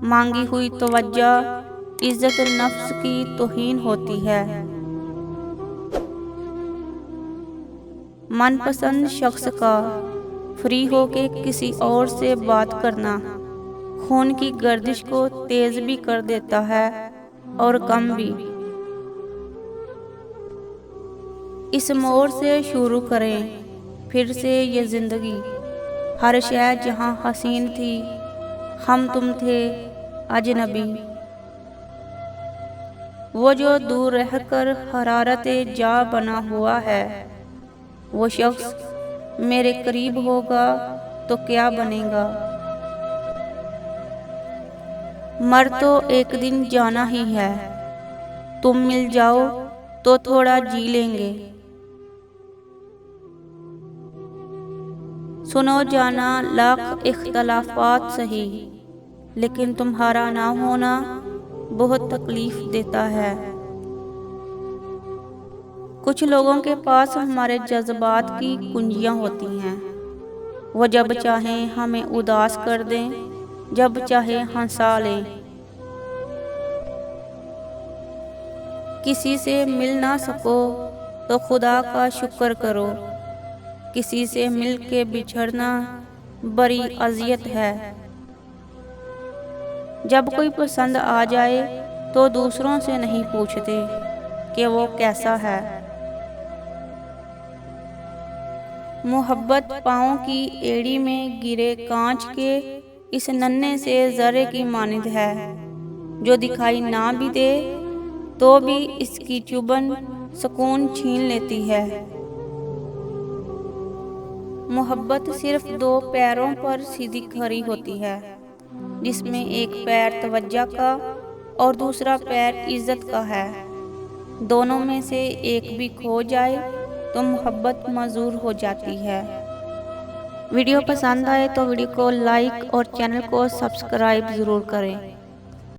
मांगी हुई तवज्जो इज्जत नफ्स की तौहीन होती है। मनपसंद शख्स का फ्री होके किसी और से बात करना खून की गर्दिश को तेज भी कर देता है और कम भी। इस मोड़ से शुरू करें फिर से ये जिंदगी, हर शय जहाँ हसीन थी हम तुम थे अजनबी। वो जो दूर रहकर हरारते जा बना हुआ है, वो शख्स मेरे करीब होगा तो क्या बनेगा। मर तो एक दिन जाना ही है, तुम मिल जाओ तो थोड़ा जी लेंगे। सुनो जाना लाख इख्तलाफात सही, लेकिन तुम्हारा ना होना बहुत तकलीफ देता है। कुछ लोगों के पास हमारे जज्बात की कुंजियां होती हैं, वो जब चाहें हमें उदास कर दें, जब चाहे हंसा लें। किसी से मिल ना सको तो खुदा का शुक्र करो, किसी से मिल के बिछड़ना बड़ी अजियत है। जब कोई पसंद आ जाए तो दूसरों से नहीं पूछते कि वो कैसा है। मोहब्बत पाँव की एड़ी में गिरे कांच के इस नन्हे से जरे की मानिंद है, जो दिखाई ना भी दे तो भी इसकी चुभन सुकून छीन लेती है। मोहब्बत सिर्फ दो पैरों पर सीधी खड़ी होती है, जिसमें एक पैर तवज्जो का और दूसरा पैर इज्जत का है। दोनों में से एक भी खो जाए तो मोहब्बत मजूर हो जाती है। वीडियो पसंद आए तो वीडियो को लाइक और चैनल को सब्सक्राइब ज़रूर करें।